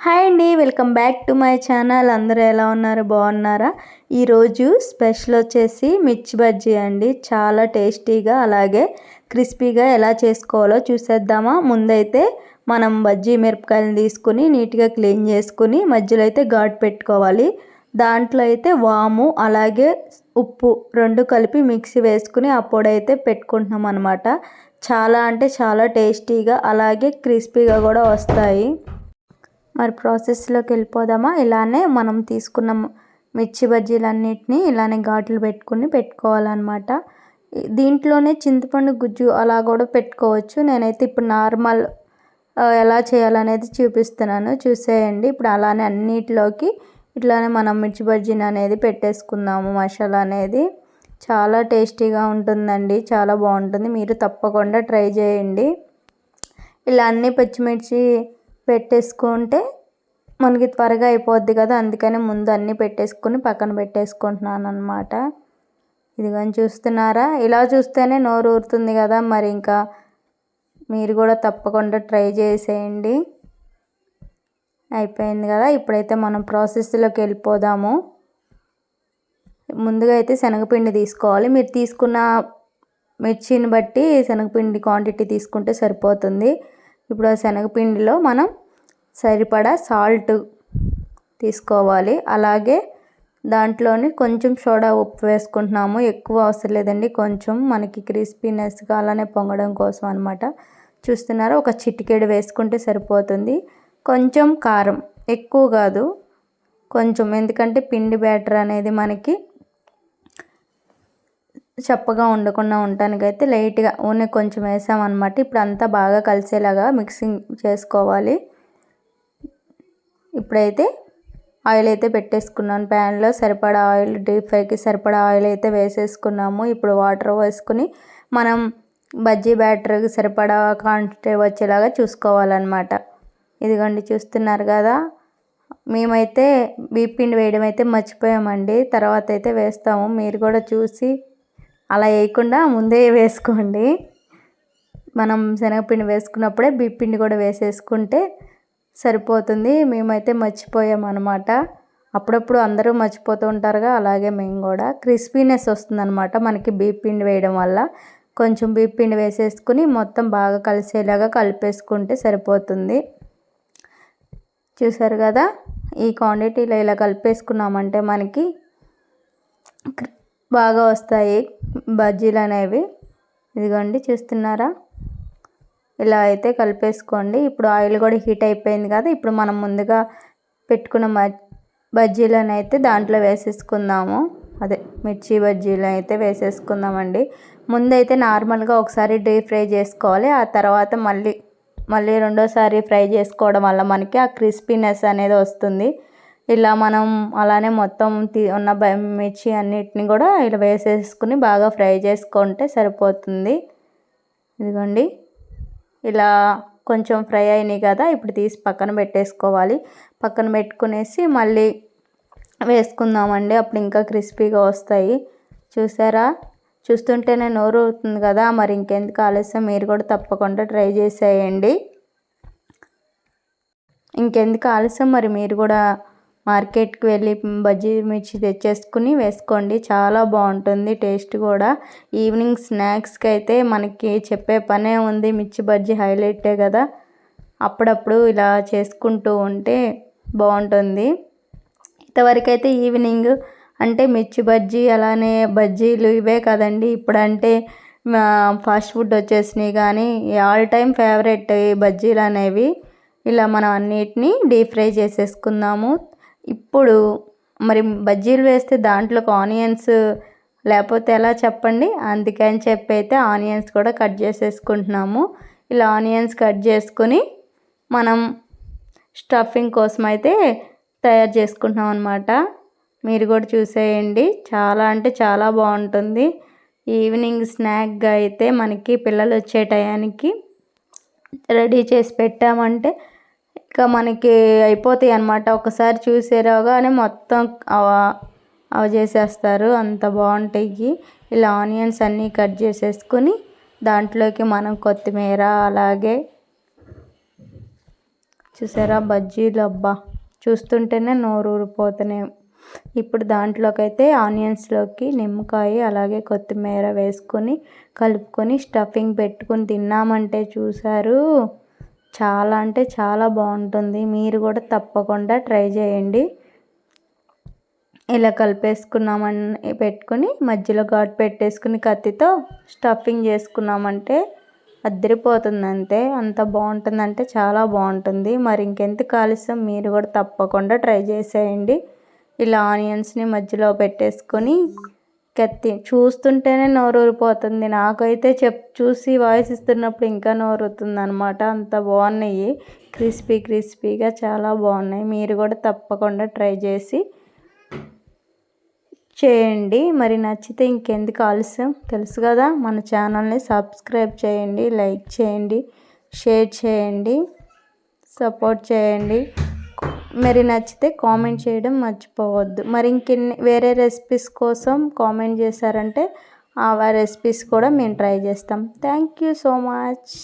Hi అండి, welcome back to my channel. అందరూ ఎలా ఉన్నారు? బాగున్నారా? ఈరోజు స్పెషల్ వచ్చేసి మిర్చి బజ్జీ అండి. చాలా టేస్టీగా అలాగే క్రిస్పీగా ఎలా చేసుకోవాలో చూసేద్దామా. ముందైతే మనం బజ్జీ మిరపకాయలను తీసుకుని నీట్గా క్లీన్ చేసుకుని మధ్యలో అయితే ఘాటు పెట్టుకోవాలి. దాంట్లో అయితే వాము అలాగే ఉప్పు రెండు కలిపి మిక్సీ వేసుకుని ఆ పొడి అయితే పెట్టుకుంటున్నాం అనమాట. చాలా అంటే చాలా టేస్టీగా అలాగే క్రిస్పీగా కూడా వస్తాయి. మరి ప్రాసెస్లోకి వెళ్ళిపోదామా. ఇలానే మనం తీసుకున్న మిర్చి బజ్జీలన్నిటినీ ఇలానే ఘాట్లు పెట్టుకోవాలన్నమాట. దీంట్లోనే చింతపండు గుజ్జు అలా కూడా పెట్టుకోవచ్చు. నేనైతే ఇప్పుడు నార్మల్ ఎలా చేయాలనేది చూపిస్తున్నాను, చూసేయండి. ఇప్పుడు అలానే అన్నిటిలోకి ఇట్లానే మనం మిర్చి బజ్జీని అనేది పెట్టేసుకుందాము. మసాలా అనేది చాలా టేస్టీగా ఉంటుందండి, చాలా బాగుంటుంది. మీరు తప్పకుండా ట్రై చేయండి. ఇలా అన్ని పచ్చిమిర్చి పెట్టేసుకుంటే మనకి త్వరగా అయిపోద్ది కదా, అందుకని ముందు అన్నీ పెట్టేసుకుని పక్కన పెట్టేసుకుంటున్నాను అనమాట. ఇదిగోని చూస్తున్నారా, ఇలా చూస్తేనే నోరు ఊరుతుంది కదా. మరి ఇంకా మీరు కూడా తప్పకుండా ట్రై చేసేయండి. అయిపోయింది కదా. ఇప్పుడైతే మనం ప్రాసెస్లోకి వెళ్ళిపోదాము. ముందుగా అయితే శనగపిండి తీసుకోవాలి. మీరు తీసుకున్న మిర్చిని బట్టి శనగపిండి క్వాంటిటీ తీసుకుంటే సరిపోతుంది. ఇప్పుడు ఆ శనగపిండిలో మనం సరిపడా సాల్ట్ తీసుకోవాలి. అలాగే దాంట్లోని కొంచెం సోడా ఉప్పు వేసుకుంటున్నాము. ఎక్కువ అవసరం లేదండి, కొంచెం మనకి క్రిస్పీనెస్గా అలానే పొంగడం కోసం అనమాట. చూస్తున్నారా, ఒక చిటికెడు వేసుకుంటే సరిపోతుంది. కొంచెం కారం, ఎక్కువ కాదు, కొంచెం. ఎందుకంటే పిండి బ్యాటర్ అనేది మనకి చప్పగా ఉండకుండా ఉండటానికైతే లైట్గా ఓన్లీ కొంచెం వేసామన్నమాట. ఇప్పుడు అంతా బాగా కలిసేలాగా మిక్సింగ్ చేసుకోవాలి. ఇప్పుడైతే ఆయిల్ అయితే పెట్టేసుకున్నాను. ప్యాన్లో సరిపడా ఆయిల్, డీప్ ఫ్రైకి సరిపడా ఆయిల్ అయితే వేసేసుకున్నాము. ఇప్పుడు వాటర్ వేసుకుని మనం బజ్జీ బ్యాటర్కి సరిపడా క్వాంటిటీ వచ్చేలాగా చూసుకోవాలన్నమాట. ఇదిగోండి చూస్తున్నారు కదా. మేమైతే పిండి వేయడం అయితే మర్చిపోయామండి, తర్వాత అయితే వేస్తాము. మీరు కూడా చూసి అలా వేయకుండా ముందే వేసుకోండి. మనం శనగపిండి వేసుకున్నప్పుడే పిండి కూడా వేసేసుకుంటే సరిపోతుంది. మేమైతే మర్చిపోయామన్నమాట. అప్పుడప్పుడు అందరూ మర్చిపోతూ ఉంటారుగా, అలాగే మేము కూడా. క్రిస్పీనెస్ వస్తుందన్నమాట మనకి పిండి వేయడం వల్ల. కొంచెం పిండి వేసేసుకుని మొత్తం బాగా కలిసేలాగా కలిపేసుకుంటే సరిపోతుంది. చూసారు కదా, ఈ క్వాంటిటీలో ఇలా కలిపేసుకున్నామంటే మనకి బాగా వస్తాయి బజ్జీలు అనేవి. ఇదిగోండి చూస్తున్నారా, ఇలా అయితే కలిపేసుకోండి. ఇప్పుడు ఆయిల్ కూడా హీట్ అయిపోయింది కదా. ఇప్పుడు మనం ముందుగా పెట్టుకున్న బజ్జీలను అయితే దాంట్లో వేసేసుకుందాము. అదే మిర్చి బజ్జీలు అయితే వేసేసుకుందామండి. ముందైతే నార్మల్గా ఒకసారి డీప్ ఫ్రై చేసుకోవాలి. ఆ తర్వాత మళ్ళీ రెండోసారి ఫ్రై చేసుకోవడం వల్ల మనకి ఆ క్రిస్పీనెస్ అనేది వస్తుంది. ఇలా మనం అలానే మొత్తం ఉన్న మిర్చి అన్నిటిని కూడా ఇలా వేసేసుకుని బాగా ఫ్రై చేసుకుంటే సరిపోతుంది. ఇదిగోండి, ఇలా కొంచెం ఫ్రై అయినాయి కదా. ఇప్పుడు తీసి పక్కన పెట్టేసుకోవాలి. పక్కన పెట్టుకునేసి మళ్ళీ వేసుకుందామండి, అప్పుడు ఇంకా క్రిస్పీగా వస్తాయి. చూసారా, చూస్తుంటేనే నోరు అవుతుంది కదా. మరి ఇంకెందుకు ఆలస్యం, మీరు కూడా తప్పకుండా ట్రై చేసేయండి. ఇంకెందుకు ఆలస్యం, మరి మీరు కూడా మార్కెట్కి వెళ్ళి బజ్జీ మిర్చి తెచ్చేసుకుని వేసుకోండి. చాలా బాగుంటుంది టేస్ట్ కూడా. ఈవినింగ్ స్నాక్స్కి అయితే మనకి చెప్పే పనే ఉంది, మిర్చి బజ్జీ హైలైటే కదా. అప్పుడప్పుడు ఇలా చేసుకుంటూ ఉంటే బాగుంటుంది. ఇంతవరకు అయితే ఈవినింగ్ అంటే మిర్చి బజ్జీ అలానే బజ్జీలు ఇవే కదండి. ఇప్పుడంటే ఫాస్ట్ ఫుడ్ వచ్చేసినాయి, కానీ ఆల్ టైమ్ ఫేవరెట్ ఈ బజ్జీలు అనేవి. ఇలా మనం అన్నిటినీ డీప్ ఫ్రై చేసేసుకుందాము. ఇప్పుడు మరి బజ్జీలు వేస్తే దాంట్లోకి ఆనియన్స్ లేకపోతే ఎలా చెప్పండి, అందుకని చెప్పి అయితే ఆనియన్స్ కూడా కట్ చేసేసుకుంటున్నాము. ఇలా ఆనియన్స్ కట్ చేసుకుని మనం స్టఫింగ్ కోసం అయితే తయారు చేసుకుంటున్నాం అన్నమాట. మీరు కూడా చూసేయండి, చాలా అంటే చాలా బాగుంటుంది. ఈవినింగ్ స్నాక్గా అయితే మనకి పిల్లలు వచ్చే టయానికి రెడీ చేసి పెట్టామంటే ఇంకా మనకి అయిపోతాయి అన్నమాట. ఒకసారి చూసేరాగానే మొత్తం అవి చేసేస్తారు, అంత బాగుంటాయి. ఇలా ఆనియన్స్ అన్నీ కట్ చేసేసుకుని దాంట్లోకి మనం కొత్తిమీర అలాగే చూసారా బజ్జీలు, అబ్బా చూస్తుంటేనే నోరు ఊరిపోతున్నాయి. ఇప్పుడు దాంట్లోకైతే ఆనియన్స్లోకి నిమ్మకాయ అలాగే కొత్తిమీర వేసుకొని కలుపుకొని స్టఫింగ్ పెట్టుకొని తిన్నామంటే చూసారు చాలా అంటే చాలా బాగుంటుంది. మీరు కూడా తప్పకుండా ట్రై చేయండి. ఇలా కలిపేసుకున్నామని పెట్టుకొని మధ్యలో ఘాటు పెట్టేసుకుని కత్తితో స్టఫింగ్ చేసుకున్నామంటే అద్దరిపోతుంది. అంతే, అంత బాగుంటుందంటే చాలా బాగుంటుంది. మరి ఇంకెందుకు ఆలస్యం, మీరు కూడా తప్పకుండా ట్రై చేసేయండి. ఇలా ఆనియన్స్ని మధ్యలో పెట్టేసుకొని కత్తి చూస్తుంటేనే నోరు ఊరిపోతుంది. నాకైతే చూసి వాయిస్ ఇస్తున్నప్పుడు ఇంకా నోరు ఊరుతుంది అనమాట. అంత బాగున్నాయి, క్రిస్పీగా చాలా బాగున్నాయి. మీరు కూడా తప్పకుండా ట్రై చేయండి. మరి నచ్చితే ఇంకెందుకు ఆలస్యం, తెలుసు కదా, మన ఛానల్ని సబ్స్క్రైబ్ చేయండి, లైక్ చేయండి, షేర్ చేయండి, సపోర్ట్ చేయండి. మరి నచ్చితే కామెంట్ చేయడం మర్చిపోవద్దు. మరి ఇంకెన్ని వేరే రెసిపీస్ కోసం కామెంట్ చేశారంటే ఆ రెసిపీస్ కూడా మేము ట్రై చేస్తాం. Thank you so much.